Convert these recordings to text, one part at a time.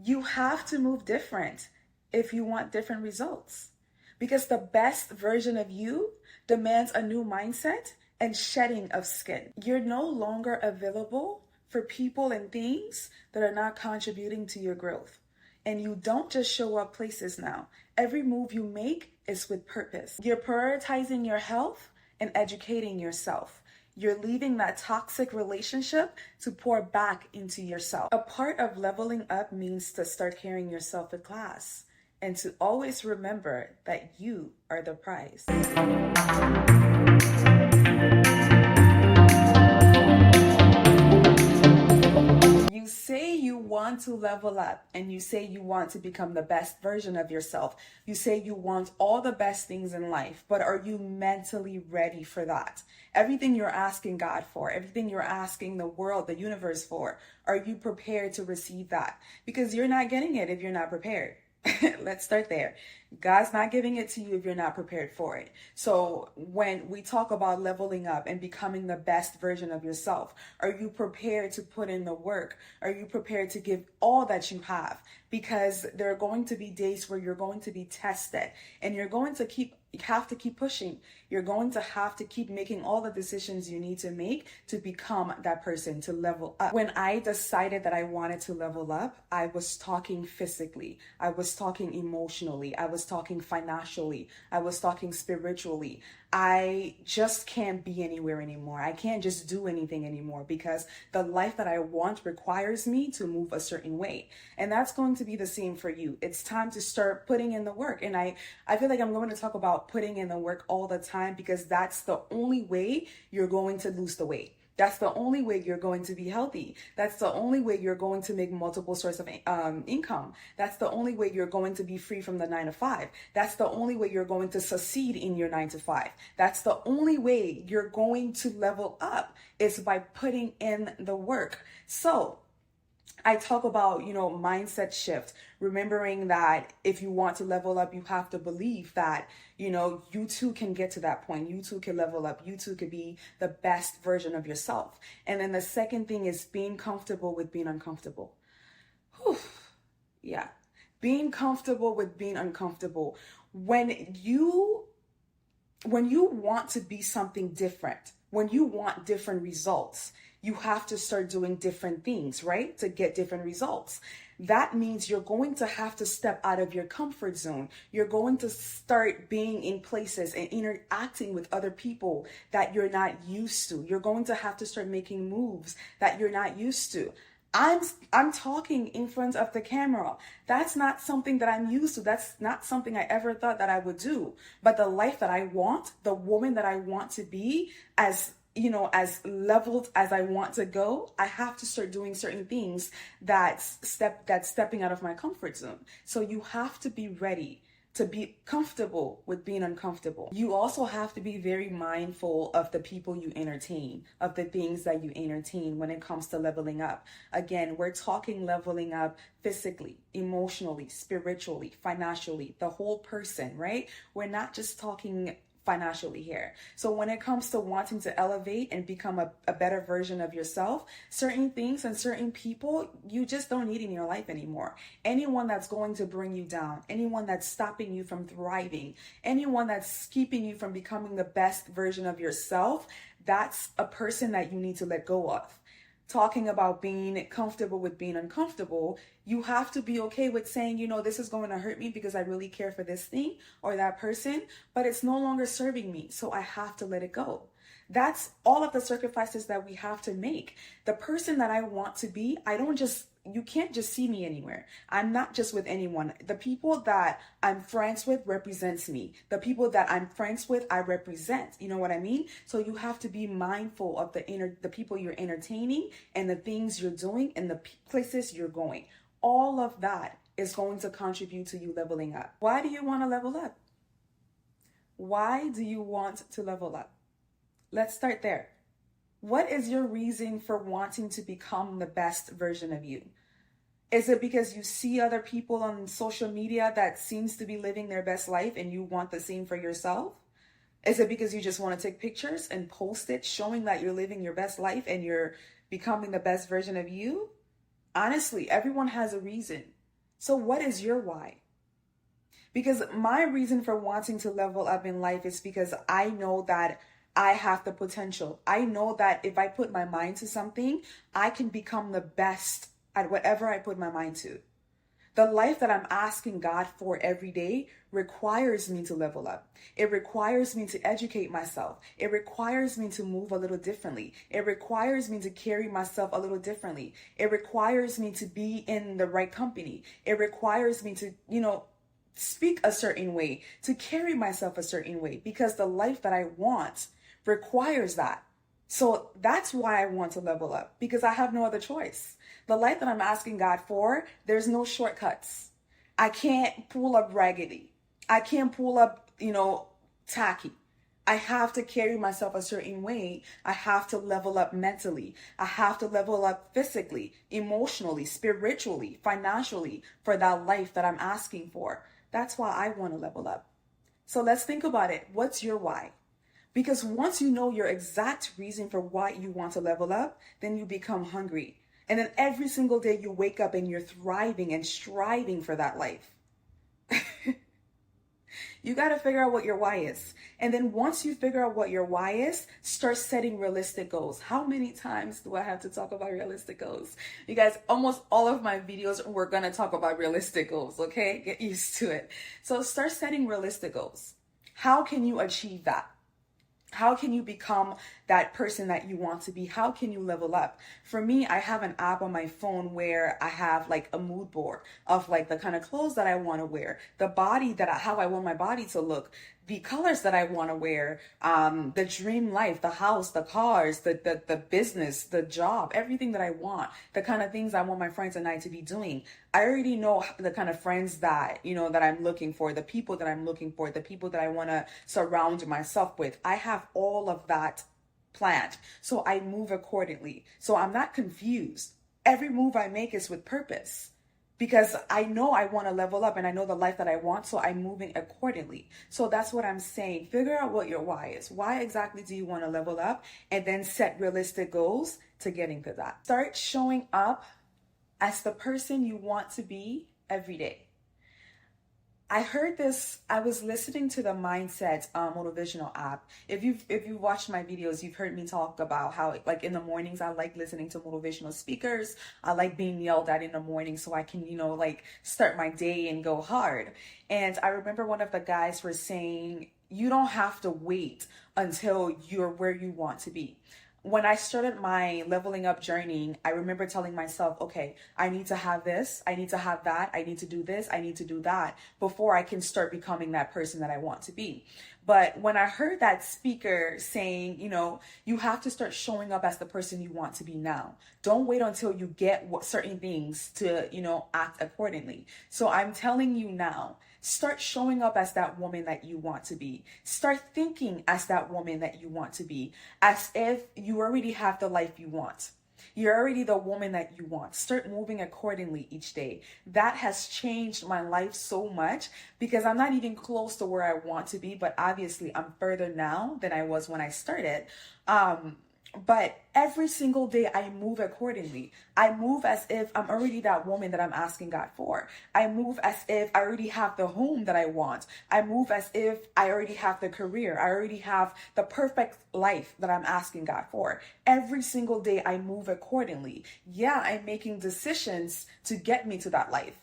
You have to move different if you want different results. Because the best version of you demands a new mindset and shedding of skin. You're no longer available for people and things that are not contributing to your growth. And you don't just show up places now. Every move you make is with purpose. You're prioritizing your health and educating yourself. You're leaving that toxic relationship to pour back into yourself. A part of leveling up means to start carrying yourself with class and to always remember that you are the prize. You say you want to level up and you say you want to become the best version of yourself. You say you want all the best things in life, but are you mentally ready for that? Everything you're asking God for, everything you're asking the world, the universe for, are you prepared to receive that? Because you're not getting it if you're not prepared. Let's start there. God's not giving it to you if you're not prepared for it. So when we talk about leveling up and becoming the best version of yourself, are you prepared to put in the work? Are you prepared to give all that you have? Because there are going to be days where you're going to be tested and you're going to have to keep pushing. You're going to have to keep making all the decisions you need to make to become that person, to level up. When I decided that I wanted to level up, I was talking physically. I was talking emotionally. I was talking financially. I was talking spiritually. I just can't be anywhere anymore. I can't just do anything anymore because the life that I want requires me to move a certain way. And that's going to be the same for you. It's time to start putting in the work. And I feel like I'm going to talk about putting in the work all the time because that's the only way you're going to lose the weight. That's the only way you're going to be healthy. That's the only way you're going to make multiple sources of income. That's the only way you're going to be free from the 9 to 5. That's the only way you're going to succeed in your 9 to 5. That's the only way you're going to level up is by putting in the work. So I talk about, mindset shift, remembering that if you want to level up, you have to believe that, you too can get to that point. You too can level up. You too could be the best version of yourself. And then the second thing is being comfortable with being uncomfortable. Whew. Yeah. Being comfortable with being uncomfortable. When you want to be something different, when you want different results, you have to start doing different things, right? To get different results. That means you're going to have to step out of your comfort zone. You're going to start being in places and interacting with other people that you're not used to. You're going to have to start making moves that you're not used to. I'm talking in front of the camera. That's not something that I'm used to. That's not something I ever thought that I would do. But the life that I want, the woman that I want to be, as leveled as I want to go, I have to start doing certain things that's stepping out of my comfort zone. So you have to be ready to be comfortable with being uncomfortable. You also have to be very mindful of the people you entertain, of the things that you entertain when it comes to leveling up. Again, we're talking leveling up physically, emotionally, spiritually, financially, the whole person, right? We're not just talking financially here. So when it comes to wanting to elevate and become a better version of yourself, certain things and certain people you just don't need in your life anymore. Anyone that's going to bring you down, anyone that's stopping you from thriving, anyone that's keeping you from becoming the best version of yourself, that's a person that you need to let go of. Talking about being comfortable with being uncomfortable, you have to be okay with saying, this is going to hurt me because I really care for this thing or that person, but it's no longer serving me. So I have to let it go. That's all of the sacrifices that we have to make. The person that I want to be, you can't just see me anywhere. I'm not just with anyone. The people that I'm friends with represents me. The people that I'm friends with, I represent. You know what I mean? So you have to be mindful of the people you're entertaining and the things you're doing and the places you're going. All of that is going to contribute to you leveling up. Why do you want to level up? Why do you want to level up? Let's start there. What is your reason for wanting to become the best version of you? Is it because you see other people on social media that seems to be living their best life and you want the same for yourself? Is it because you just want to take pictures and post it showing that you're living your best life and you're becoming the best version of you? Honestly, everyone has a reason. So what is your why? Because my reason for wanting to level up in life is because I know that I have the potential. I know that if I put my mind to something, I can become the best at whatever I put my mind to. The life that I'm asking God for every day requires me to level up. It requires me to educate myself. It requires me to move a little differently. It requires me to carry myself a little differently. It requires me to be in the right company. It requires me to, speak a certain way, to carry myself a certain way, because the life that I want requires that. So that's why I want to level up, because I have no other choice. The life that I'm asking God for, there's no shortcuts. I can't pull up raggedy. I can't pull up, tacky. I have to carry myself a certain way. I have to level up mentally. I have to level up physically, emotionally, spiritually, financially for that life that I'm asking for. That's why I want to level up. So let's think about it. What's your why? Because once you know your exact reason for why you want to level up, then you become hungry. And then every single day you wake up and you're thriving and striving for that life. You got to figure out what your why is. And then once you figure out what your why is, start setting realistic goals. How many times do I have to talk about realistic goals? You guys, almost all of my videos, we're going to talk about realistic goals, okay? Get used to it. So start setting realistic goals. How can you achieve that? How can you become that person that you want to be? How can you level up? For me, I have an app on my phone where I have like a mood board of like the kind of clothes that I want to wear, the body how I want my body to look, the colors that I want to wear, the dream life, the house, the cars, the business, the job, everything that I want, the kind of things I want my friends and I to be doing. I already know the kind of friends that, that I'm looking for, the people that I'm looking for, the people that I want to surround myself with. I have all of that planned. So I move accordingly. So I'm not confused. Every move I make is with purpose, because I know I want to level up and I know the life that I want. So I'm moving accordingly. So that's what I'm saying. Figure out what your why is. Why exactly do you want to level up? And then set realistic goals to getting to that. Start showing up as the person you want to be every day. I heard this, I was listening to the Mindset motivational app. If you've watched my videos, you've heard me talk about how like in the mornings, I like listening to motivational speakers. I like being yelled at in the morning so I can, like start my day and go hard. And I remember one of the guys was saying, you don't have to wait until you're where you want to be. When I started my leveling up journey, I remember telling myself, okay, I need to have this, I need to have that, I need to do this, I need to do that before I can start becoming that person that I want to be. But when I heard that speaker saying, you have to start showing up as the person you want to be now. Don't wait until you get certain things to, act accordingly. So I'm telling you now, start showing up as that woman that you want to be. Start thinking as that woman that you want to be, as if you already have the life you want. You're already the woman that you want. Start moving accordingly each day. That has changed my life so much, because I'm not even close to where I want to be, but obviously I'm further now than I was when I started. But every single day I move accordingly. I move as if I'm already that woman that I'm asking God for. I move as if I already have the home that I want. I move as if I already have the career. I already have the perfect life that I'm asking God for. Every single day I move accordingly. Yeah, I'm making decisions to get me to that life.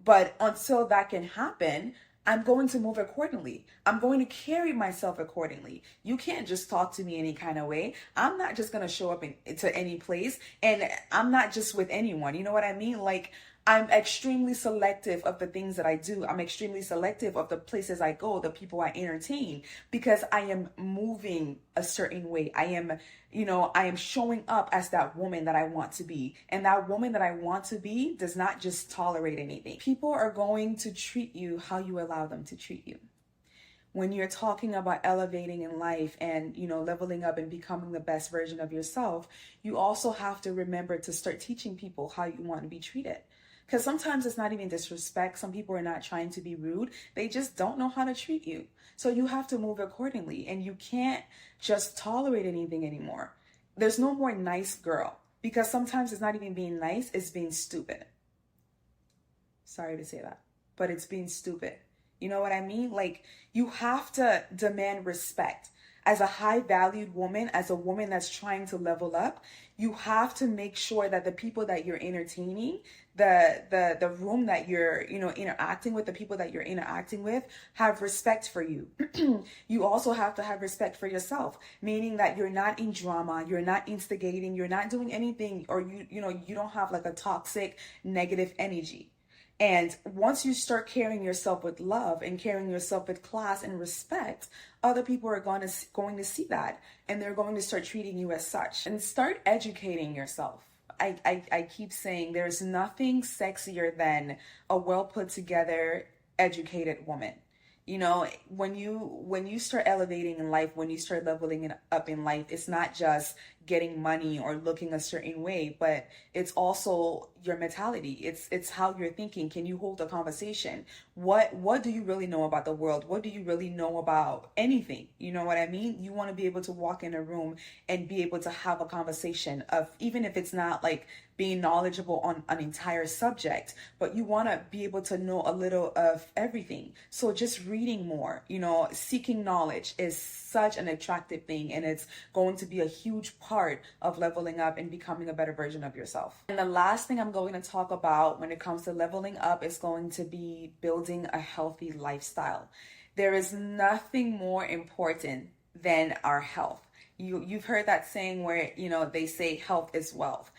But until that can happen, I'm going to move accordingly. I'm going to carry myself accordingly. You can't just talk to me any kind of way. I'm not just going to show up to any place, and I'm not just with anyone. You know what I mean? Like, I'm extremely selective of the things that I do. I'm extremely selective of the places I go, the people I entertain, because I am moving a certain way. I am showing up as that woman that I want to be. And that woman that I want to be does not just tolerate anything. People are going to treat you how you allow them to treat you. When you're talking about elevating in life and, leveling up and becoming the best version of yourself, you also have to remember to start teaching people how you want to be treated. Because sometimes it's not even disrespect. Some people are not trying to be rude. They just don't know how to treat you. So you have to move accordingly, and you can't just tolerate anything anymore. There's no more nice girl, because sometimes it's not even being nice, it's being stupid. Sorry to say that, but it's being stupid. You know what I mean? Like, you have to demand respect. As a high valued woman, as a woman that's trying to level up, you have to make sure that the people that you're entertaining, the room that you're, interacting with, the people that you're interacting with have respect for you. You also have to have respect for yourself, meaning that you're not in drama, you're not instigating, you're not doing anything, or you don't have like a toxic negative energy. And once you start carrying yourself with love and carrying yourself with class and respect, other people are going to see that, and they're going to start treating you as such. And start educating yourself. I keep saying there's nothing sexier than a well put together, educated woman. When you start elevating in life, when you start leveling it up in life, it's not just getting money or looking a certain way, but it's also your mentality. It's how you're thinking. Can you hold a conversation? What do you really know about the world? What do you really know about anything? You know what I mean? You want to be able to walk in a room and be able to have a conversation of, even if it's not like being knowledgeable on an entire subject, but you want to be able to know a little of everything. So just reading more, seeking knowledge is such an attractive thing, and it's going to be a huge part of leveling up and becoming a better version of yourself. And the last thing I'm going to talk about when it comes to leveling up is going to be building a healthy lifestyle. There is nothing more important than our health. You've heard that saying where, they say health is wealth.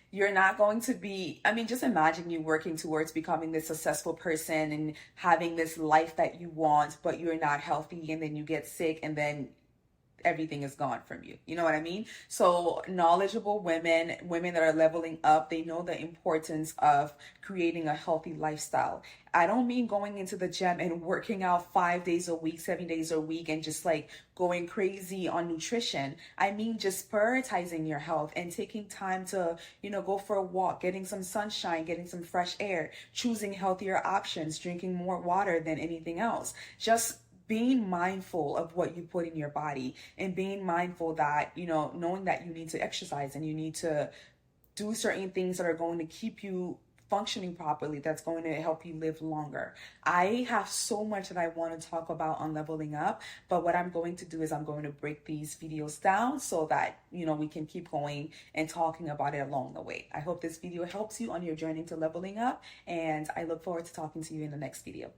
You're not going to be, just imagine you working towards becoming this successful person and having this life that you want, but you're not healthy, and then you get sick, and then everything is gone from you. You know what I mean? So knowledgeable women that are leveling up, they know the importance of creating a healthy lifestyle. I don't mean going into the gym and working out 5 days a week, 7 days a week, and just like going crazy on nutrition. I mean just prioritizing your health and taking time to, go for a walk, getting some sunshine, getting some fresh air, choosing healthier options, drinking more water than anything else. Just being mindful of what you put in your body, and being mindful that, knowing that you need to exercise and you need to do certain things that are going to keep you functioning properly, that's going to help you live longer. I have so much that I want to talk about on leveling up, but what I'm going to do is I'm going to break these videos down so that, we can keep going and talking about it along the way. I hope this video helps you on your journey to leveling up, and I look forward to talking to you in the next video.